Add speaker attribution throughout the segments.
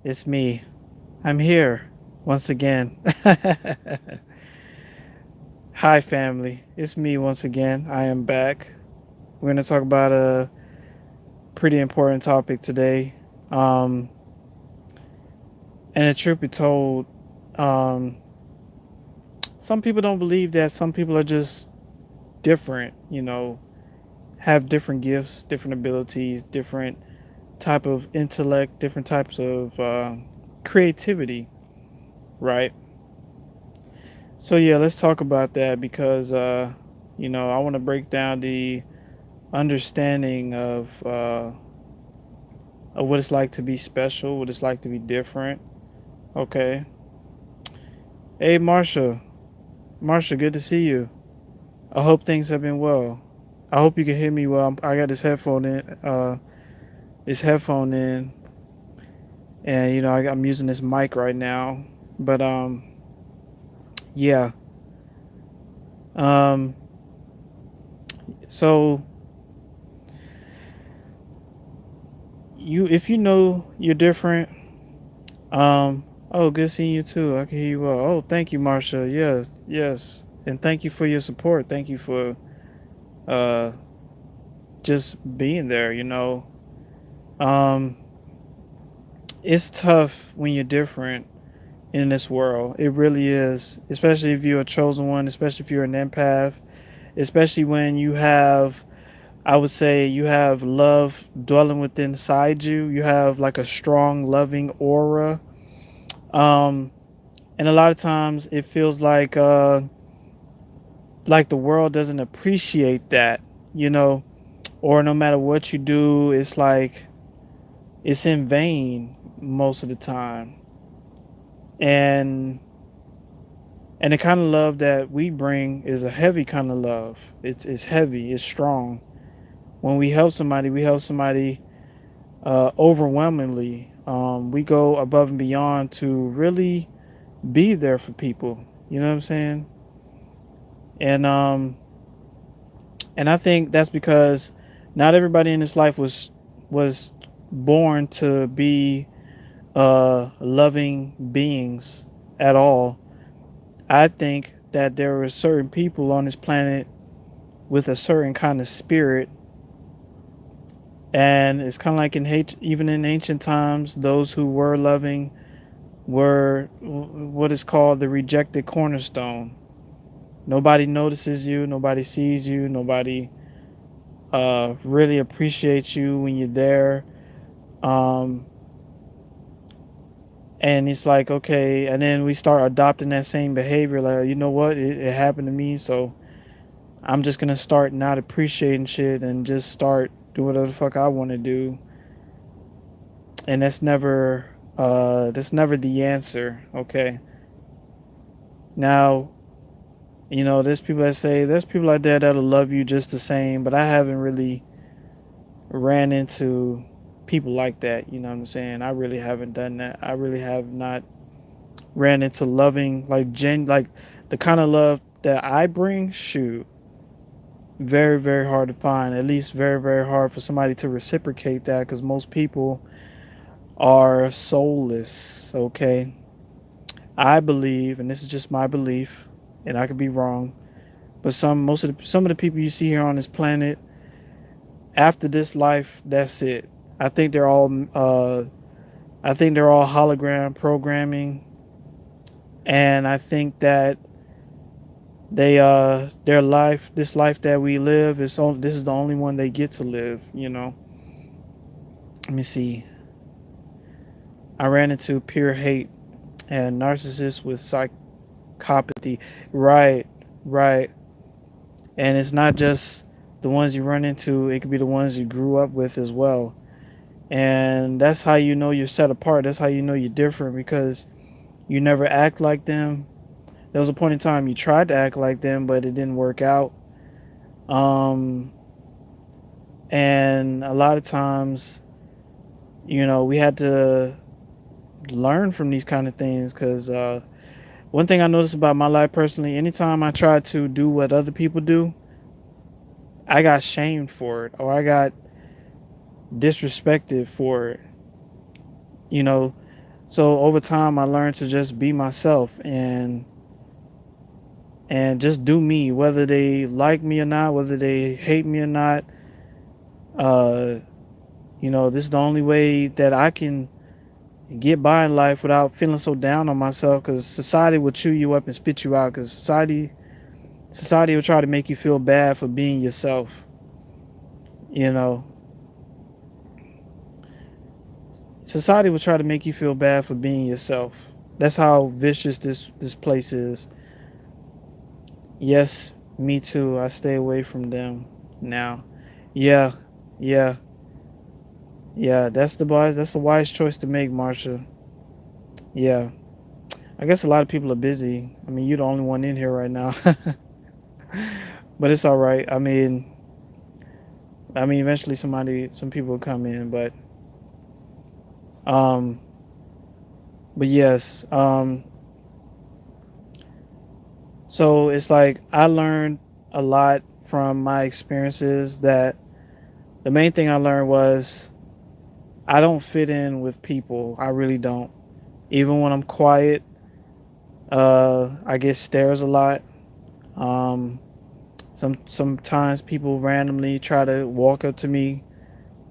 Speaker 1: It's me. I'm here once again. Hi, family. It's me once again. I am back. We're going to talk about a pretty important topic today. Um, and the truth be told, um, some people don't believe that. Some people are just different, have different gifts, different abilities, different type of intellect, different types of creativity, right? So yeah, let's talk about that because I want to break down the understanding of what it's like to be special, what it's like to be different. Okay. Hey, Marsha. Marsha, good to see you. I hope things have been well. I hope you can hear me well. I got this headphone in, and I'm using this mic right now. But yeah. Um, so if you know you're different. Oh, good seeing you too. I can hear you well. Oh, thank you, Marsha. Yes, yes. And thank you for your support. Thank you for uh just being there. Um it's tough when you're different in this world. It really is. Especially if you're a chosen one, especially if you're an empath, especially when you have I would say you have love dwelling within inside you. You have like a strong, loving aura. Um and a lot of times it feels like the world doesn't appreciate that, you know, or no matter what you do, it's like it's in vain most of the time. And and the kind of love that we bring is a heavy kind of love. It's heavy, it's strong. When we help somebody overwhelmingly. We go above and beyond to really be there for people. You know what I'm saying? And and I think that's because not everybody in this life was born to be loving beings at all. I think that there were certain people on this planet with a certain kind of spirit, and it's kind of like even in ancient times, those who were loving were what is called the rejected cornerstone. Nobody notices you, nobody sees you, nobody really appreciates you when you're there. Um, and it's like, okay, and then we start adopting that same behavior. Like, you know what? It happened to me, so I'm just gonna start not appreciating shit and just start doing whatever the fuck I want to do. And that's never the answer. Okay. Now, there's people out there that'll love you just the same, but I haven't really ran into people like that. You know what I'm saying? I really haven't done that. I really have not ran into loving like the kind of love that I bring. Shoot, very very hard to find. At least very very hard for somebody to reciprocate that because most people are soulless. Okay, I believe, and this is just my belief, and I could be wrong, but some of the people you see here on this planet after this life, that's it. I think they're all I think they're all hologram programming, and I think that their life, this life that we live, this is the only one they get to live. Let me see. I ran into pure hate and narcissists with psychopathy. Right, right. And it's not just the ones you run into, it could be the ones you grew up with as well. And that's how you know you're set apart. That's how you know you're different because you never act like them. There was a point in time you tried to act like them, but it didn't work out. Um, and a lot of times, we had to learn from these kind of things because one thing I noticed about my life personally, anytime I tried to do what other people do, I got shamed for it or I got disrespected for it. You know, So over time, I learned to just be myself and just do me, whether they like me or not, whether they hate me or not. Uh, this is the only way that I can get by in life without feeling so down on myself. Because society will chew you up and spit you out. Because society will try to make you feel bad for being yourself. You know, society will try to make you feel bad for being yourself. That's how vicious this place is. Yes, me too. I stay away from them now. Yeah, yeah, yeah. That's the wise choice to make, Marsha. Yeah. I guess a lot of people are busy. I mean, you're the only one in here right now, but it's all right. I mean, eventually some people will come in, um, but yes. So it's like I learned a lot from my experiences. That the main thing I learned was I don't fit in with people. I really don't. Even when I'm quiet, I get stares a lot. Um, sometimes people randomly try to walk up to me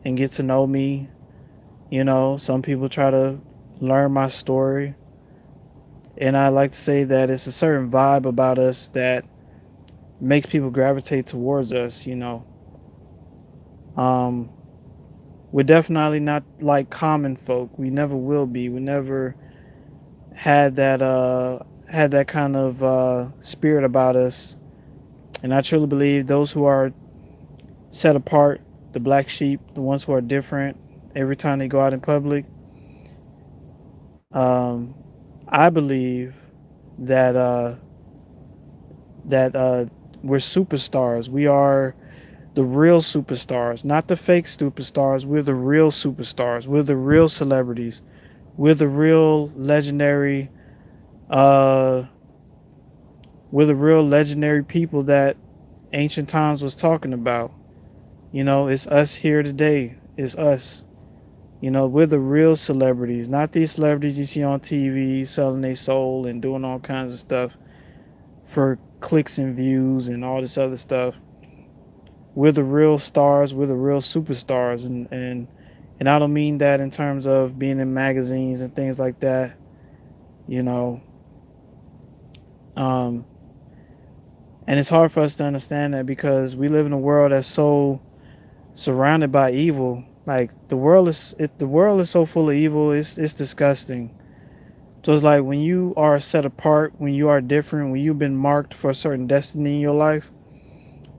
Speaker 1: and get to know me. Some people try to learn my story, and I like to say that it's a certain vibe about us that makes people gravitate towards us. Um, we're definitely not like common folk. We never will be. We never had that kind of spirit about us. And I truly believe those who are set apart, the black sheep, the ones who are different, every time they go out in public, um, I believe that that we're superstars. We are the real superstars, not the fake superstars. We're the real superstars. We're the real celebrities. We're the real legendary. Uh, we're the real legendary people that ancient times was talking about. It's us here today. It's us. We're the real celebrities, not these celebrities you see on TV selling their soul and doing all kinds of stuff for clicks and views and all this other stuff. We're the real stars. We're the real superstars, and I don't mean that in terms of being in magazines and things like that. You know, um, and it's hard for us to understand that because we live in a world that's so surrounded by evil. Like the world is so full of evil. It's disgusting. So it's like when you are set apart, when you are different, when you've been marked for a certain destiny in your life,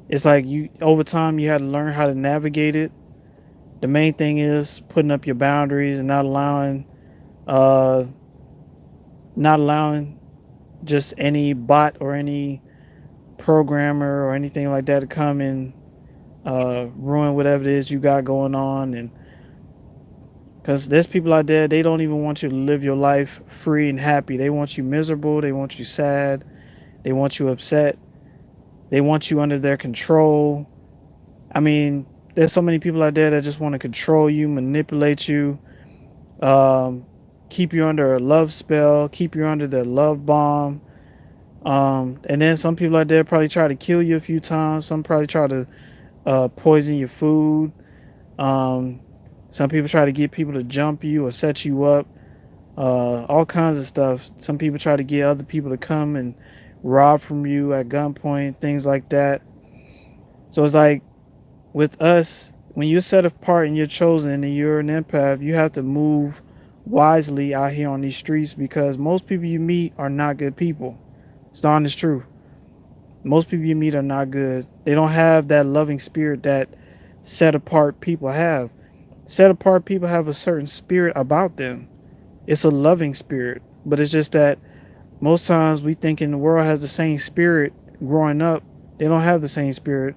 Speaker 1: it's like you over time you had to learn how to navigate it. The main thing is putting up your boundaries and uh not allowing just any bot or any programmer or anything like that to come and ruin whatever it is you got going on. And because there's people out there, they don't even want you to live your life free and happy. They want you miserable, they want you sad, they want you upset, they want you under their control. I mean, there's so many people out there that just want to control you, manipulate you, um, keep you under a love spell, keep you under their love bomb. And then some people out there probably try to kill you a few times. Some probably try to poison your food. Um, some people try to get people to jump you or set you up. All kinds of stuff. Some people try to get other people to come and rob from you at gunpoint, things like that. So it's like with us, when you're set apart and you're chosen and you're an empath, you have to move wisely out here on these streets because most people you meet are not good people. It's the honest truth. Most people you meet are not good. They don't have that loving spirit that set apart people have. Set apart people have a certain spirit about them. It's a loving spirit, but it's just that most times we think in the world has the same spirit growing up. They don't have the same spirit.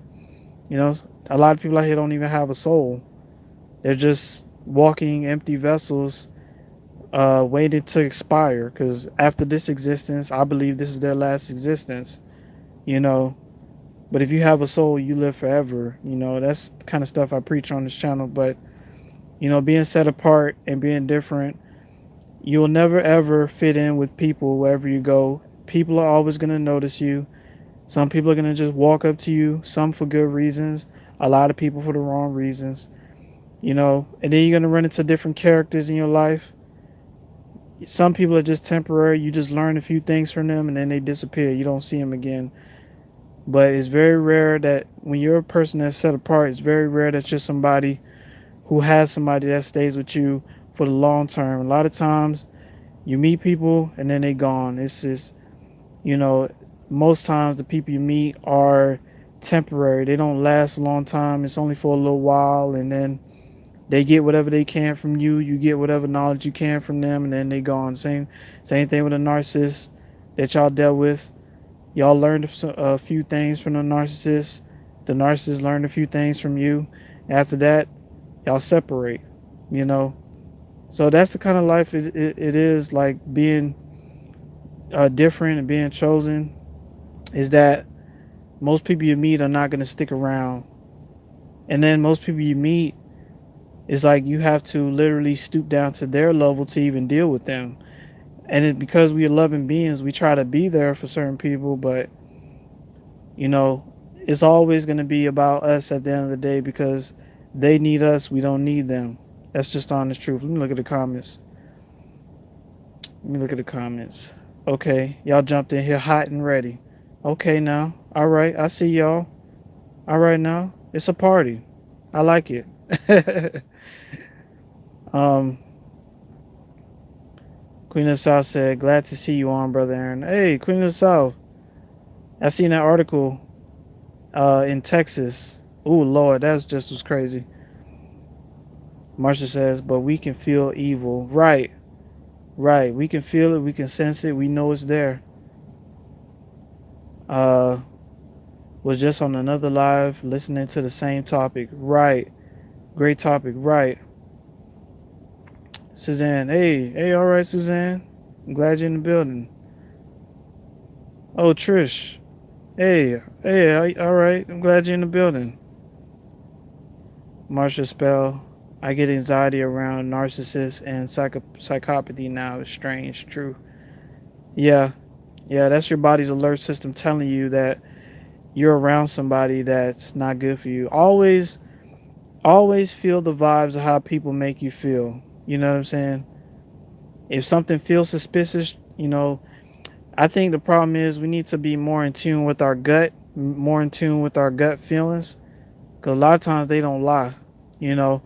Speaker 1: You know, a lot of people out here don't even have a soul. They're just walking empty vessels, waiting to expire. Because after this existence, I believe this is their last existence. You know, but if you have a soul, you live forever. That's the kind of stuff I preach on this channel. But being set apart and being different, You'll never ever fit in with people wherever you go. People are always going to notice you. Some people are going to just walk up to you, some for good reasons, a lot of people for the wrong reasons, and then you're going to run into different characters in your life. Some people are just temporary. You just learn a few things from them and then they disappear. You don't see them again. But it's very rare that when you're a person that's set apart, it's very rare that you're somebody who has somebody that stays with you for the long term. A lot of times you meet people and then they gone. It's just, you know, most times the people you meet are temporary. They don't last a long time. It's only for a little while, and then they get whatever they can from you. You get whatever knowledge you can from them, and then they gone. Same thing with a narcissist that y'all dealt with. Y'all learned a few things from the narcissist. The narcissist learned a few things from you. After that, y'all separate. You know, so that's the kind of life it is, like being different and being chosen. Is that most people you meet are not going to stick around, and then most people you meet, it's like you have to literally stoop down to their level to even deal with them. And because we are loving beings, we try to be there for certain people, but you know, it's always going to be about us at the end of the day, because they need us, we don't need them. That's just the honest truth. Let me look at the comments. Okay, y'all jumped in here hot and ready. Okay, now. All right, I see y'all. All right, now. It's a party. I like it. um, Queen of the South said, glad to see you on, Brother Aaron. Hey, Queen of the South. I seen that article in Texas. Ooh, Lord, that's just was crazy. Marsha says, but we can feel evil. Right. We can feel it. We can sense it. We know it's there. Uh, was just on another live listening to the same topic. Right. Great topic. Right. Suzanne. Hey, all right, Suzanne. I'm glad you're in the building. Oh, Trish. Hey, all right. I'm glad you're in the building. Marsha Spell. I get anxiety around narcissists and psychopathy now. It's strange. True. Yeah. Yeah, that's your body's alert system telling you that you're around somebody that's not good for you. Always feel the vibes of how people make you feel. You know what I'm saying? If something feels suspicious, I think the problem is we need to be more in tune with our gut, more in tune with our gut feelings. Because a lot of times they don't lie, you know.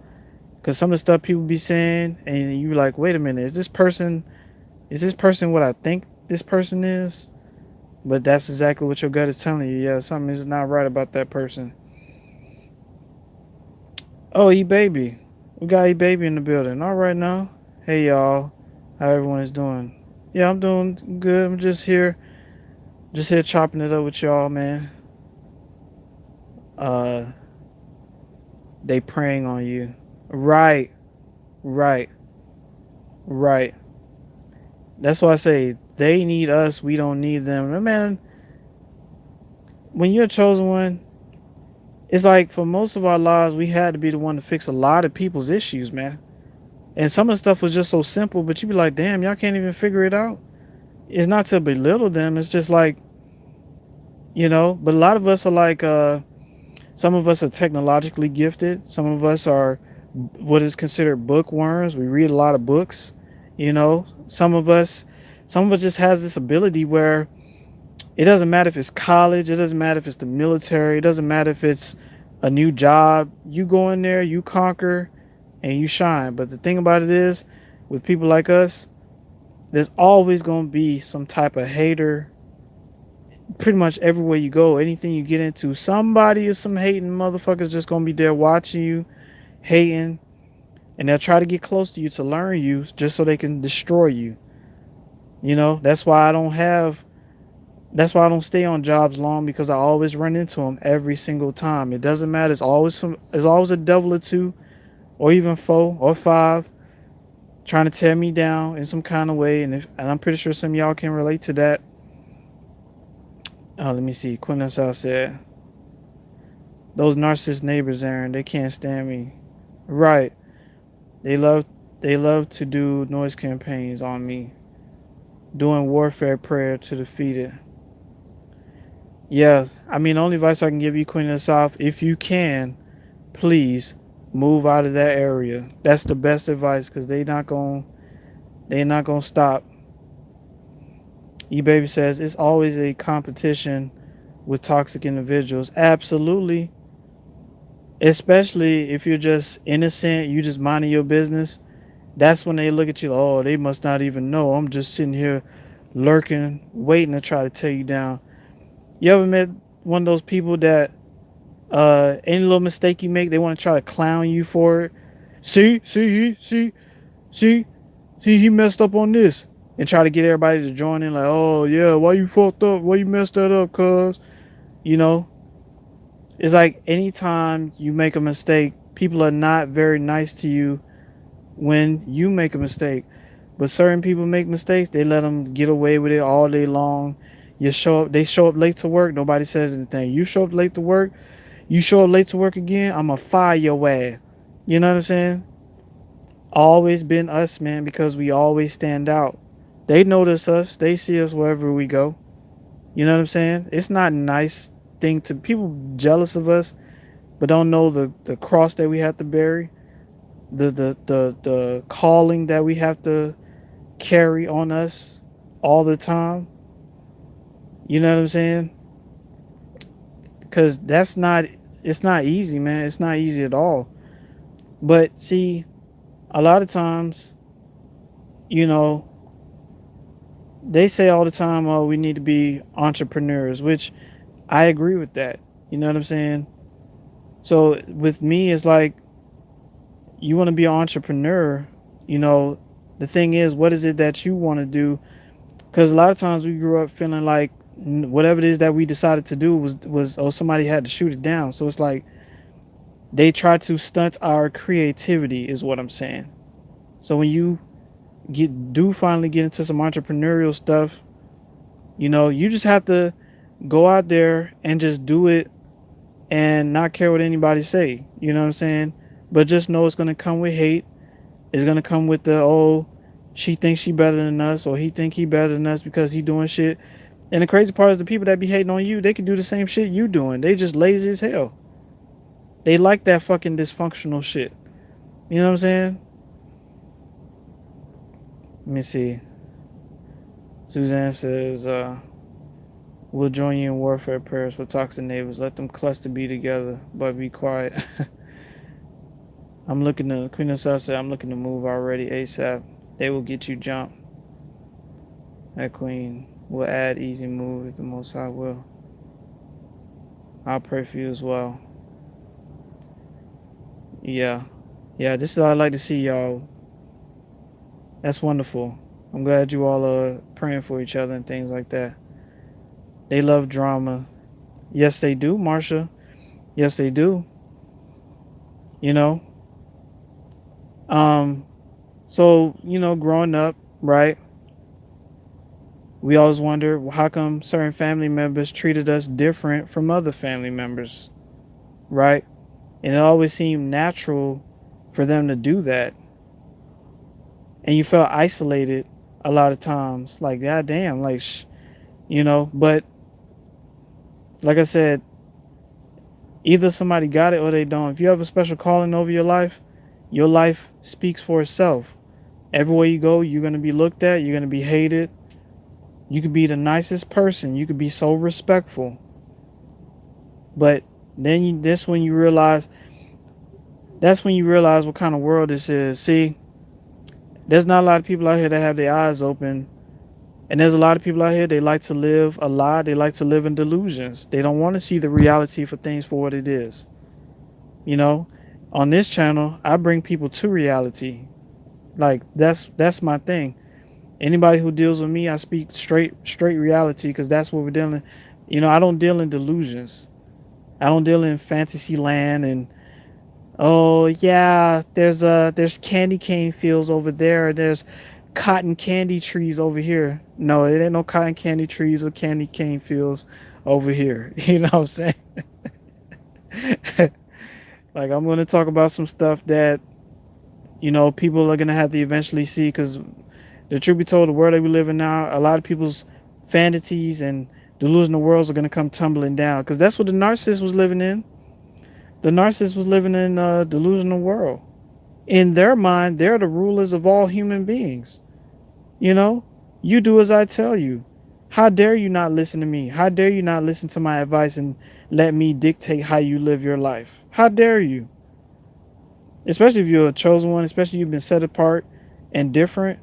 Speaker 1: Because some of the stuff people be saying, and you're like, wait a minute, is this person what I think this person is? But that's exactly what your gut is telling you. Yeah, something is not right about that person. Oh, E-Baby. We got E-Baby in the building. All right now. Hey, y'all. How everyone is doing? Yeah, I'm doing good. I'm just here chopping it up with y'all, man. Uh, they preying on you. Right, right, right. That's why I say they need us. We don't need them. And man, when you're a chosen one, it's like for most of our lives, we had to be the one to fix a lot of people's issues, man. And some of the stuff was just so simple, but you'd be like, damn, y'all can't even figure it out. It's not to belittle them. It's just like, but a lot of us are like, some of us are technologically gifted. Some of us are what is considered bookworms. We read a lot of books. Some of us just has this ability where it doesn't matter if it's college. It doesn't matter if it's the military. It doesn't matter if it's a new job. You go in there, you conquer, and you shine. But the thing about it is, with people like us, there's always going to be some type of hater. Pretty much everywhere you go, anything you get into, somebody or some hating motherfuckers just going to be there watching you, hating, and they'll try to get close to you to learn you just so they can destroy you. That's why I don't stay on jobs long, because I always run into them every single time. It doesn't matter. It's always a devil or two, or even four or five, trying to tear me down in some kind of way. And I'm pretty sure some of y'all can relate to that. Let me see. Quinn South said, "Those narcissist neighbors, Aaron, they can't stand me." Right? They love They love to do noise campaigns on me, doing warfare prayer to defeat it. Yeah, I mean, the only advice I can give you, Queen of the South, if you can, please move out of that area. That's the best advice because they not gonna stop. E baby says it's always a competition with toxic individuals. Absolutely, especially if you're just innocent, you just minding your business. That's when they look at you. Oh, they must not even know. I'm just sitting here lurking, waiting to try to tear you down. You ever met one of those people that any little mistake you make, they want to try to clown you for it? See, he messed up on this, and try to get everybody to join in. Like, oh yeah, why you fucked up? Why you messed that up? Cause you know, it's like anytime you make a mistake, people are not very nice to you when you make a mistake. But certain people make mistakes, they let them get away with it all day long. They show up late to work, nobody says anything. You show up late to work, you show up late to work again, I'ma fire your ass. You know what I'm saying? Always been us, man, because we always stand out. They notice us, they see us wherever we go. You know what I'm saying? It's not a nice thing to people jealous of us, but don't know the cross that we have to bear, the calling that we have to carry on us all the time. You know what I'm saying? Because it's not easy, man. It's not easy at all. But see, a lot of times, you know, they say all the time, oh, we need to be entrepreneurs, which I agree with that. You know what I'm saying? So with me, it's like, you want to be an entrepreneur, you know, the thing is, what is it that you want to do? Because a lot of times we grew up feeling like whatever it is that we decided to do was oh, somebody had to shoot it down. So it's like they try to stunt our creativity, is what I'm saying. So when you finally get into some entrepreneurial stuff, you know, you just have to go out there and just do it and not care what anybody say. You know what I'm saying? But just know it's gonna come with hate. It's gonna come with the, oh, she thinks she better than us, or he think he better than us because he doing shit. And the crazy part is the people that be hating on you, they can do the same shit you doing. They just lazy as hell. They like that fucking dysfunctional shit. You know what I'm saying? Let me see. Suzanne says, we'll join you in warfare prayers for toxic neighbors. Let them cluster be together, but be quiet. I'm looking to, Queen of South said, I'm looking to move already ASAP. They will get you jumped. That Queen will add easy move if the Most High will. I'll pray for you as well. Yeah. Yeah, this is what I like to see, y'all. That's wonderful. I'm glad you all are praying for each other and things like that. They love drama. Yes, they do, Marsha. Yes, they do. You know? Um, so, you know, growing up, right? We always wonder, well, how come certain family members treated us different from other family members, right? And it always seemed natural for them to do that. And you felt isolated a lot of times. Like, god damn, like, you know, but like I said, either somebody got it or they don't. If you have a special calling over your life speaks for itself. Everywhere you go, you're going to be looked at, you're going to be hated. You could be the nicest person, you could be so respectful. But then that's when you realize what kind of world this is. See, there's not a lot of people out here that have their eyes open. And there's a lot of people out here, they like to live a lie. They like to live in delusions. They don't want to see the reality for things for what it is. You know, on this channel, I bring people to reality. Like that's my thing. Anybody who deals with me, I speak straight reality because that's what we're dealing. You know, I don't deal in delusions. I don't deal in fantasy land and, oh yeah, there's candy cane fields over there. There's cotton candy trees over here. No, it ain't no cotton candy trees or candy cane fields over here. You know what I'm saying? Like, I'm gonna talk about some stuff that People are gonna have to eventually see, because the truth be told, the world that we live in now, a lot of people's fantasies and delusional worlds are gonna come tumbling down, because that's what the narcissist was living in. The narcissist was living in a delusional world. In their mind, they're the rulers of all human beings. You know, you do as I tell you. How dare you not listen to me? How dare you not listen to my advice and let me dictate how you live your life? How dare you? Especially if you're a chosen one, especially if you've been set apart and different.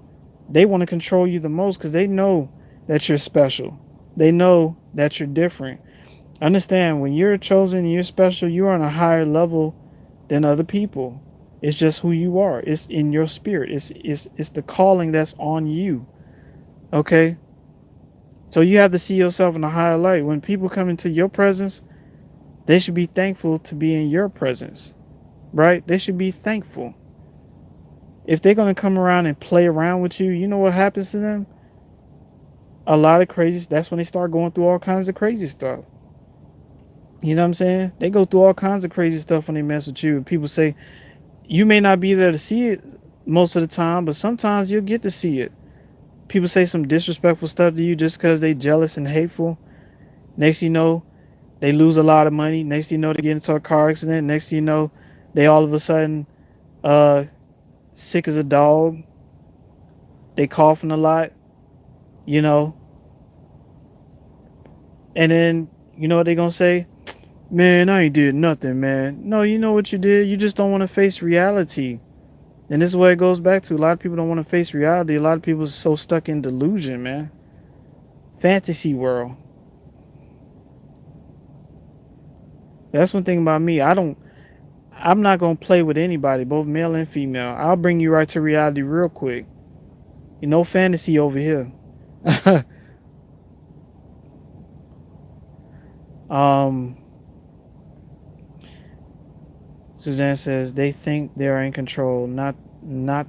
Speaker 1: They want to control you the most because they know that you're special. They know that you're different. Understand, when you're chosen and you're special, you're on a higher level than other people. It's just who you are. It's in your spirit. It's the calling that's on you. Okay? So you have to see yourself in a higher light. When people come into your presence, they should be thankful to be in your presence. Right? They should be thankful. If they're gonna come around and play around with you, you know what happens to them? A lot of crazy. That's when they start going through all kinds of crazy stuff. You know what I'm saying? They go through all kinds of crazy stuff when they mess with you. And people say, you may not be there to see it most of the time, but sometimes you'll get to see it. People say some disrespectful stuff to you just because they jealous and hateful. Next thing you know, they lose a lot of money. Next thing you know, they get into a car accident. Next thing you know, they all of a sudden uh sick as a dog. They coughing a lot, you know. And then you know what they gonna say? Man, I ain't did nothing, man. No, you know what you did? You just don't want to face reality. And this is where it goes back to. A lot of people don't want to face reality. A lot of people are so stuck in delusion, man. Fantasy world. That's one thing about me. I'm not gonna play with anybody, both male and female. I'll bring you right to reality real quick. No fantasy over here. um Suzanne says they think they're in control, not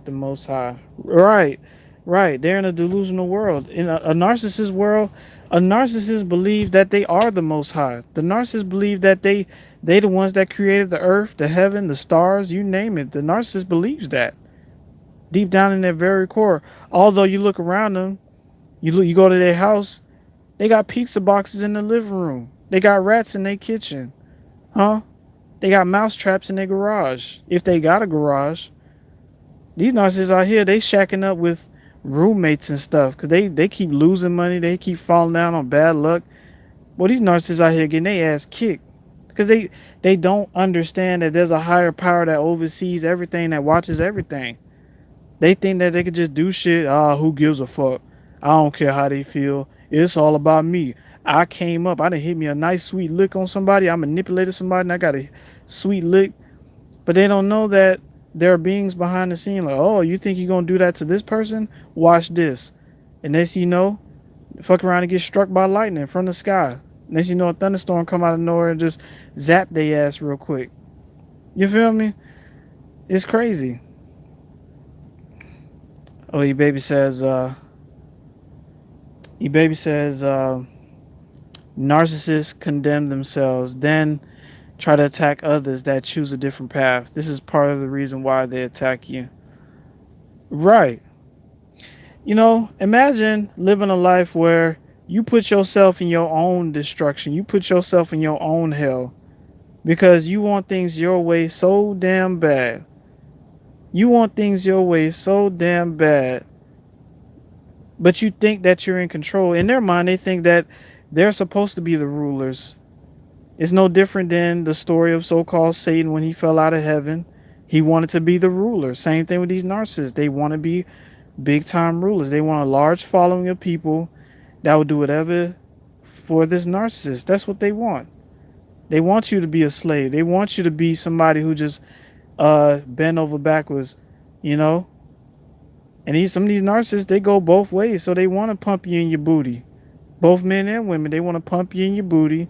Speaker 1: the Most High. Right, right. They're in a delusional world. In a narcissist world, a narcissist believes that they are the Most High. The narcissist believe that they the ones that created the earth, the heaven, the stars, you name it. The narcissist believes that deep down in their very core. Although you look around them, you go to their house, they got pizza boxes in the living room. They got rats in their kitchen, huh? They got mouse traps in their garage. If they got a garage, these narcissists out here, they shacking up with roommates and stuff because they keep losing money. They keep falling down on bad luck. Well, these narcissists out here getting their ass kicked because they don't understand that there's a higher power that oversees everything, that watches everything. They think that they could just do shit. Who gives a fuck? I don't care how they feel. It's all about me. I came up. I done hit me a nice sweet lick on somebody. I manipulated somebody and I got a sweet lick. But they don't know that there are beings behind the scene. Like, oh, you think you're gonna do that to this person? Watch this. And next you know, fuck around and get struck by lightning from the sky. Next you know, a thunderstorm come out of nowhere and just zap their ass real quick. You feel me? It's crazy. Oh, your baby says, narcissists condemn themselves, then try to attack others that choose a different path. This is part of the reason why they attack you. Right. Imagine living a life where you put yourself in your own destruction. You put yourself in your own hell because you want things your way so damn bad. You want things your way so damn bad. But you think that you're in control. In their mind, they think that they're supposed to be the rulers. It's no different than the story of so-called Satan when he fell out of heaven. He wanted to be the ruler. Same thing with these narcissists. They want to be big-time rulers. They want a large following of people that will do whatever for this narcissist. That's what they want. They want you to be a slave. They want you to be somebody who just bend over backwards, you know? And some of these narcissists, they go both ways. So they want to pump you in your booty. Both men and women, they want to pump you in your booty.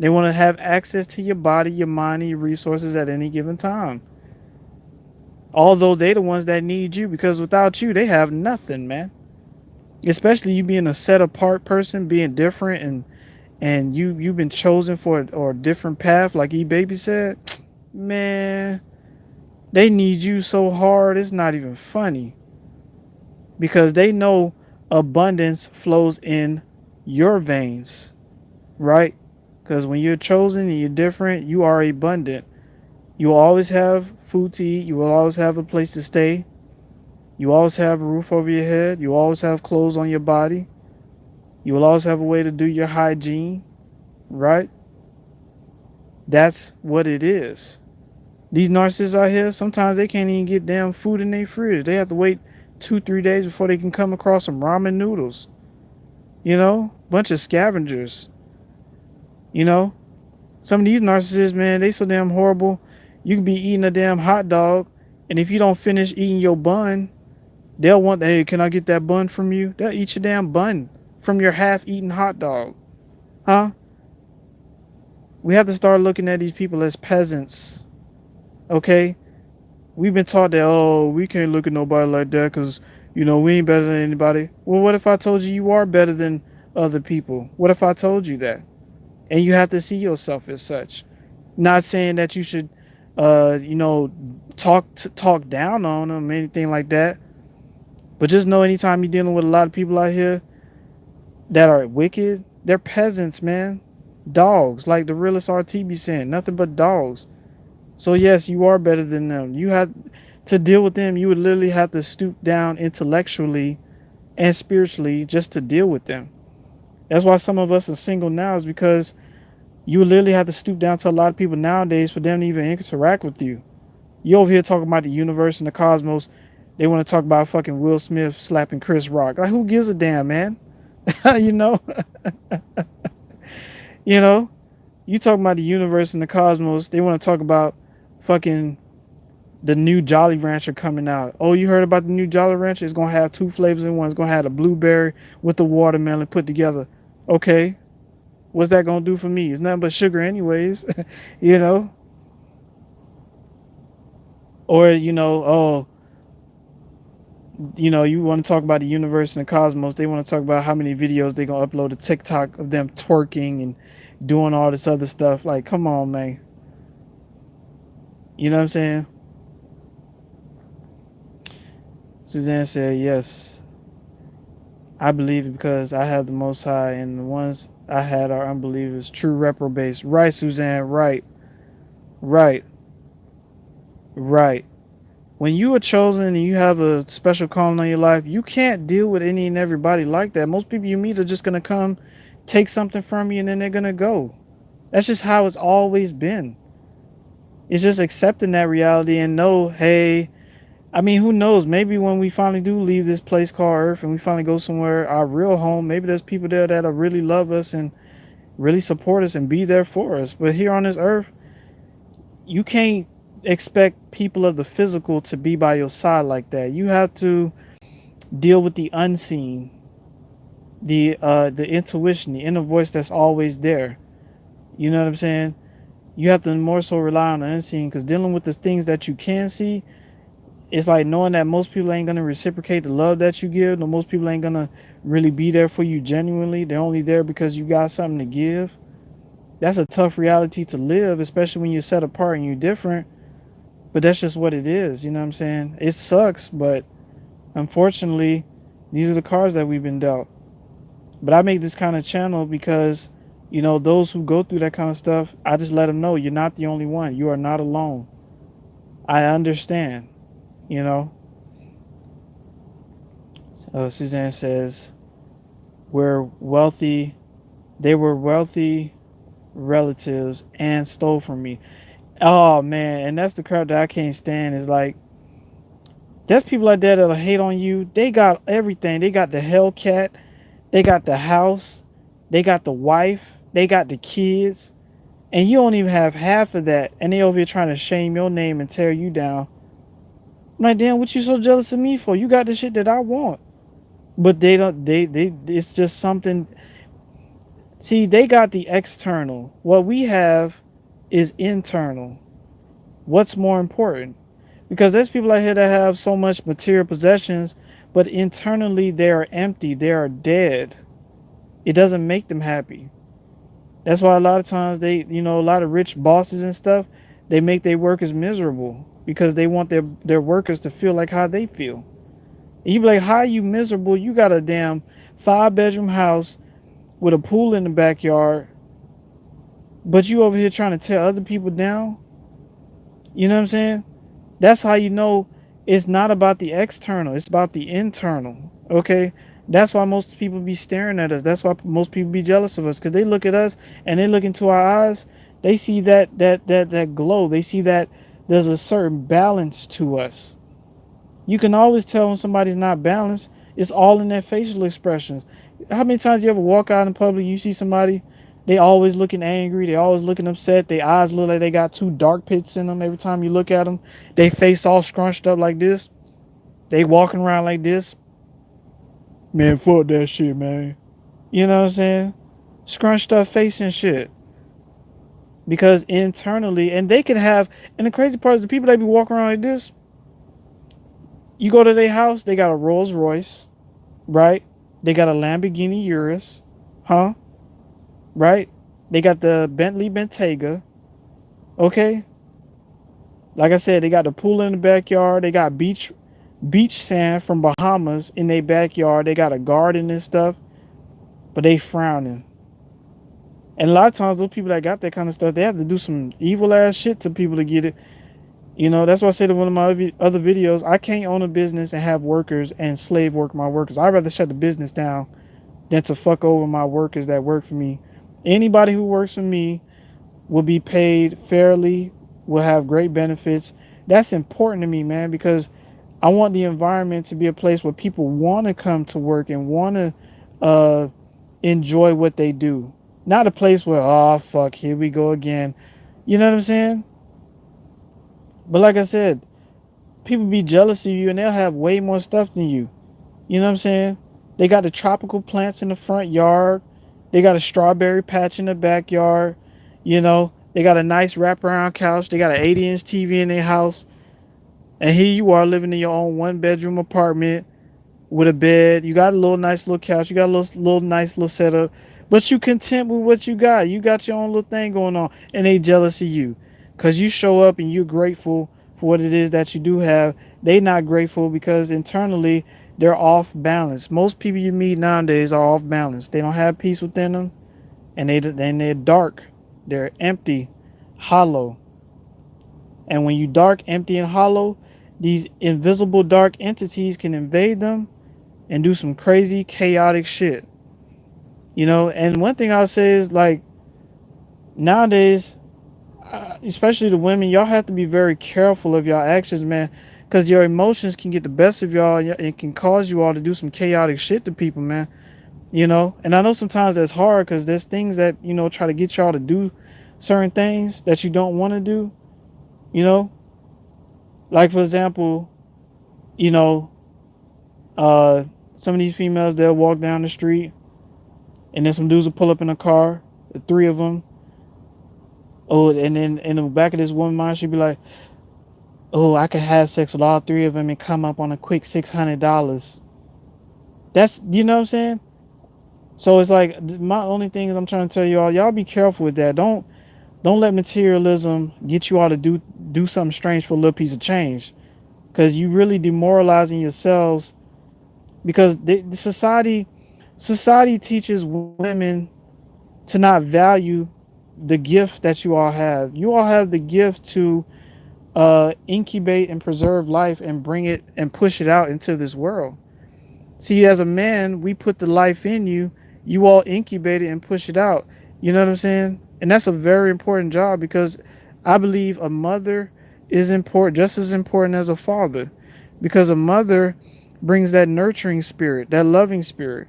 Speaker 1: They want to have access to your body, your mind, and your resources at any given time. Although they're the ones that need you, because without you, they have nothing, man. Especially you being a set apart person, being different, and you've been chosen for a different path, like E Baby said. Man, They need you so hard, it's not even funny because they know abundance flows in your veins, right? Because when you're chosen and you're different, you are abundant. You will always have food to eat. You will always have a place to stay. You always have a roof over your head. You always have clothes on your body. You will always have a way to do your hygiene, right? That's what it is. These narcissists out here, sometimes they can't even get damn food in their fridge. They have to wait 2, 3 days before they can come across some ramen noodles. You know, bunch of scavengers. You know, some of these narcissists, man, they so damn horrible. You could be eating a damn hot dog, and if you don't finish eating your bun, they'll want, hey, can I get that bun from you? They'll eat your damn bun from your half-eaten hot dog, huh? We have to start looking at these people as peasants, okay? We've been taught that, oh, we can't look at nobody like that because, we ain't better than anybody. Well, what if I told you you are better than other people? What if I told you that? And you have to see yourself as such. Not saying that you should, you know, talk down on them or anything like that. But just know anytime you're dealing with a lot of people out here that are wicked, they're peasants, man. Dogs, like the realest RT be saying, nothing but dogs. So yes, you are better than them. You have to deal with them. You would literally have to stoop down intellectually and spiritually just to deal with them. That's why some of us are single now, is because you would literally have to stoop down to a lot of people nowadays for them to even interact with you. You over here talking about the universe and the cosmos. They want to talk about fucking Will Smith slapping Chris Rock. Like, who gives a damn, man? you know, you know. You talking about the universe and the cosmos. They want to talk about fucking the new Jolly Rancher coming out. Oh, you heard about the new Jolly Rancher? It's gonna have two flavors in one. It's gonna have the blueberry with the watermelon put together. Okay, what's that gonna do for me? It's nothing but sugar, anyways. you know. Or oh, you want to talk about the universe and the cosmos. They want to talk about how many videos they gonna upload to TikTok of them twerking and doing all this other stuff. Like, come on, man. You know what I'm saying? Suzanne said, yes, I believe it because I have the Most High, and the ones I had are unbelievers, true reprobates. Right, Suzanne, right, right, right. When you are chosen and you have a special calling on your life, you can't deal with any and everybody like that. Most people you meet are just going to come, take something from you, and then they're going to go. That's just how it's always been. It's just accepting that reality and know, hey, I mean, who knows? Maybe when we finally do leave this place called Earth and we finally go somewhere, our real home, maybe there's people there that really love us and really support us and be there for us. But here on this earth, you can't expect people of the physical to be by your side like that. You have to deal with the unseen, the intuition, the inner voice that's always there. You know what I'm saying? You have to more so rely on the unseen, because dealing with the things that you can see, it's like knowing that most people ain't gonna reciprocate the love that you give. No, most people ain't gonna really be there for you genuinely. They're only there because you got something to give. That's a tough reality to live, especially when you're set apart and you're different. But that's just what it is. You know what I'm saying? It sucks, but unfortunately, these are the cards that we've been dealt. But I make this kind of channel because, those who go through that kind of stuff, I just let them know you're not the only one. You are not alone. I understand, you know. Suzanne says, we're wealthy. They were wealthy relatives and stole from me. Oh man, and that's the crap that I can't stand. Is like, there's people like that that'll hate on you. They got everything. They got the Hellcat. They got the house. They got the wife. They got the kids. And you don't even have half of that. And they over here trying to shame your name and tear you down. I'm like, damn, what you so jealous of me for? You got the shit that I want. But they don't, it's just something. See, they got the external. What we have is internal. What's more important? Because there's people out here that have so much material possessions, but internally they are empty. They are dead. It doesn't make them happy. That's why a lot of times a lot of rich bosses and stuff, they make their workers miserable because they want their workers to feel like how they feel. And you be like, how are you miserable? You got a damn 5 bedroom house with a pool in the backyard, but you over here trying to tear other people down. You know what I'm saying? That's how you know it's not about the external, it's about the internal. Okay? That's why most people be staring at us. That's why most people be jealous of us, because they look at us and they look into our eyes. They see that glow. They see that there's a certain balance to us. You can always tell when somebody's not balanced. It's all in their facial expressions. How many times you ever walk out in public, you see somebody, they always looking angry, they always looking upset, their eyes look like they got two dark pits in them every time you look at them. They face all scrunched up like this. They walking around like this. Man, fuck that shit, man. You know what I'm saying? Scrunched up face and shit. Because internally, and they can have, and the crazy part is the people that be walking around like this, you go to their house, they got a Rolls Royce, right? They got a Lamborghini Urus, huh? Right? They got the Bentley Bentayga, okay? Like I said, they got the pool in the backyard. They got beach sand from Bahamas in their backyard. They got a garden and stuff, but they frowning. And a lot of times, those people that got that kind of stuff, they have to do some evil ass shit to people to get it. You know, that's why I said in one of my other videos, I can't own a business and have workers and slave work my workers. I'd rather shut the business down than to fuck over my workers that work for me. Anybody who works for me will be paid fairly, will have great benefits. That's important to me, man, because I want the environment to be a place where people want to come to work and want to uh, enjoy what they do. Not a place where, oh, fuck, here we go again. You know what I'm saying? But like I said, people be jealous of you and they'll have way more stuff than you. You know what I'm saying? They got the tropical plants in the front yard. They got a strawberry patch in the backyard. You know, they got a nice wraparound couch. They got an 80-inch TV in their house. And here you are living in your own 1 bedroom apartment with a bed. You got a little nice little couch. You got a little nice little setup. But you content with what you got. You got your own little thing going on. And they jealous of you. Because you show up and you're grateful for what it is that you do have. They not grateful because internally they're off balance. Most people you meet nowadays are off balance. They don't have peace within them. And they're dark. They're empty, hollow. And when you dark, empty, and hollow, these invisible dark entities can invade them and do some crazy, chaotic shit. You know, and one thing I'll say is like nowadays, especially the women, y'all have to be very careful of y'all actions, man, because your emotions can get the best of y'all and it can cause you all to do some chaotic shit to people, man. You know, and I know sometimes that's hard because there's things that, you know, try to get y'all to do certain things that you don't want to do, you know, like for example, you know, uh, some of these females, they'll walk down the street and then some dudes will pull up in a car, the three of them. Oh, and then in the back of this woman's mind, she'd be like, "Oh, I could have sex with all three of them and come up on a quick $600." That's, you know what I'm saying? So it's like my only thing is I'm trying to tell y'all be careful with that. Don't let materialism get you all to do something strange for a little piece of change, because you really demoralizing yourselves. Because the society teaches women to not value the gift that you all have. You all have the gift to incubate and preserve life and bring it and push it out into this world. See, as a man, we put the life in you. You all incubate it and push it out. You know what I'm saying? And that's a very important job, because I believe a mother is important, just as important as a father, because a mother brings that nurturing spirit, that loving spirit,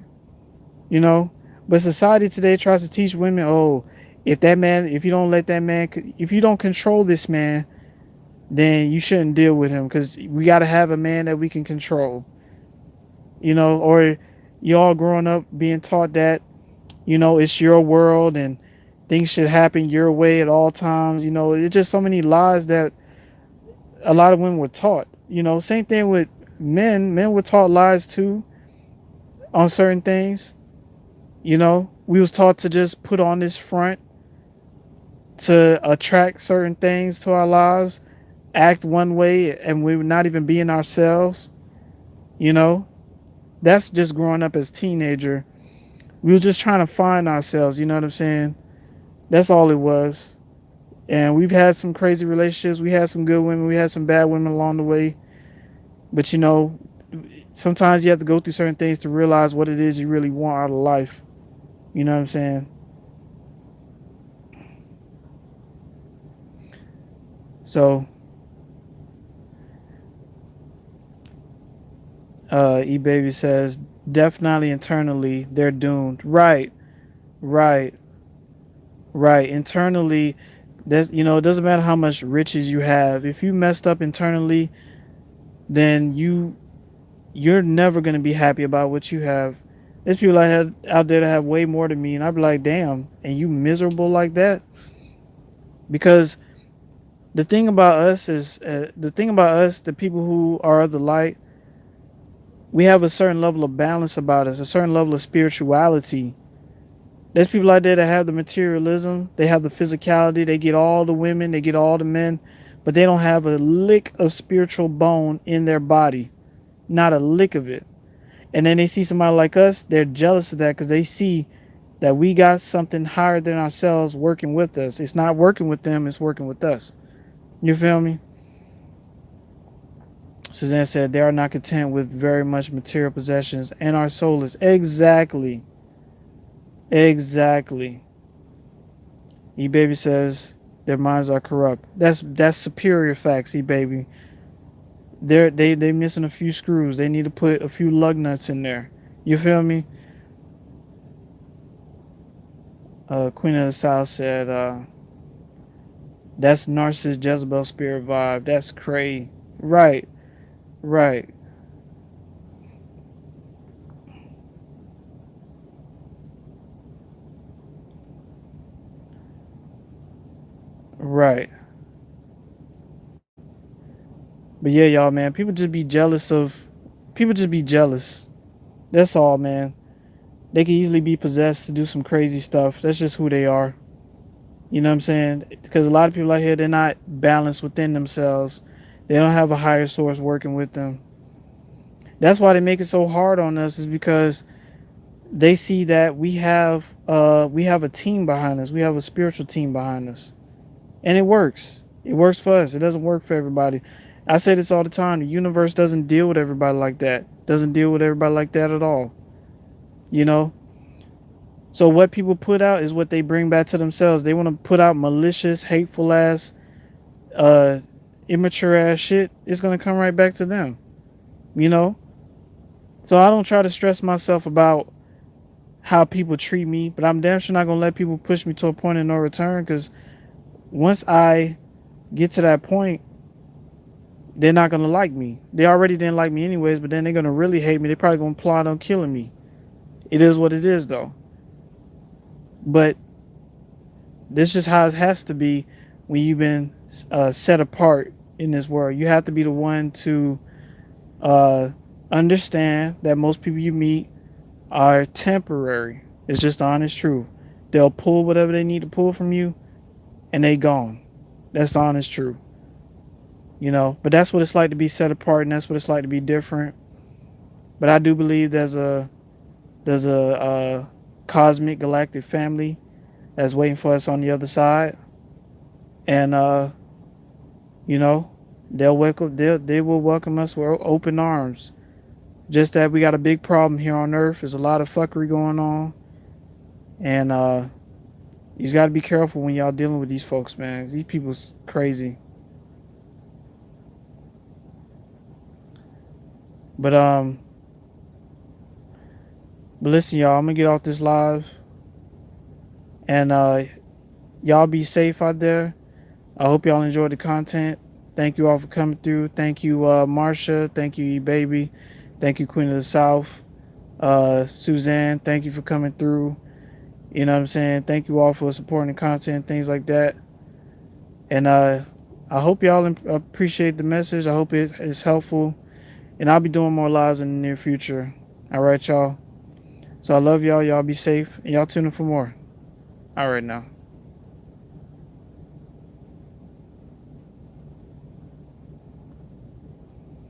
Speaker 1: you know. But society today tries to teach women, oh, if you don't let that man, if you don't control this man, then you shouldn't deal with him, because we got to have a man that we can control, you know. Or you all growing up being taught that, you know, it's your world and things should happen your way at all times. You know, it's just so many lies that a lot of women were taught. You know, same thing with men. Men were taught lies too on certain things. You know, we was taught to just put on this front to attract certain things to our lives, act one way and we're not even being ourselves, you know, that's just growing up as a teenager. We were just trying to find ourselves, you know what I'm saying? That's all it was. And we've had some crazy relationships. We had some good women. We had some bad women along the way. But you know, sometimes you have to go through certain things to realize what it is you really want out of life. You know what I'm saying? So, E Baby says, definitely internally, they're doomed. Right, right, right. Internally, that's, you know, it doesn't matter how much riches you have. If you messed up internally, then you're never gonna be happy about what you have. There's people I had out there that have way more than me, and I'd be like, damn, and you miserable like that? Because the thing about us is, the people who are of the light, we have a certain level of balance about us, a certain level of spirituality. There's people out there that have the materialism, they have the physicality, they get all the women, they get all the men, but they don't have a lick of spiritual bone in their body, not a lick of it. And then they see somebody like us, they're jealous of that because they see that we got something higher than ourselves working with us. It's not working with them, it's working with us. You feel me? Suzanne said they are not content with very much material possessions and our soul is exactly, exactly. E baby says their minds are corrupt. That's superior facts, E baby. They missing a few screws. They need to put a few lug nuts in there. You feel me? Queen of the South said, that's narcissist Jezebel spirit vibe. That's crazy. Right, right, right. But yeah, y'all, man, people just be jealous. That's all, man. They can easily be possessed to do some crazy stuff. That's just who they are. You know what I'm saying? Because a lot of people out here, they're not balanced within themselves. They don't have a higher source working with them. That's why they make it so hard on us, is because they see that we have a team behind us. We have a spiritual team behind us. And it works. It works for us. It doesn't work for everybody. I say this all the time. The universe doesn't deal with everybody like that. Doesn't deal with everybody like that at all. You know? So what people put out is what they bring back to themselves. They want to put out malicious, hateful ass, uh, immature ass shit. It's gonna come right back to them. You know? So I don't try to stress myself about how people treat me, but I'm damn sure not gonna let people push me to a point of no return. Because once I get to that point, they're not gonna like me. They already didn't like me anyways, but then they're gonna really hate me. They're probably gonna plot on killing me. It is what it is, though. But this is how it has to be when you've been set apart in this world. You have to be the one to uh, understand that most people you meet are temporary. It's just the honest truth. They'll pull whatever they need to pull from you, and they gone. That's the honest truth. You know, but that's what it's like to be set apart, and that's what it's like to be different. But I do believe there's a cosmic galactic family that's waiting for us on the other side, and you know, they will welcome us with open arms. Just that we got a big problem here on Earth. There's a lot of fuckery going on, and you just got to be careful when y'all dealing with these folks, man. These people's crazy. But but listen, y'all, I'm gonna get off this live, and y'all be safe out there. I hope y'all enjoyed the content. Thank you all for coming through. Thank you, Marsha. Thank you, E Baby. Thank you, Queen of the South. Suzanne, thank you for coming through. You know what I'm saying? Thank you all for supporting the content, things like that. And I hope y'all appreciate the message. I hope it is helpful. And I'll be doing more lives in the near future. All right, y'all. So I love y'all. Y'all be safe. And y'all tune in for more. All right, now.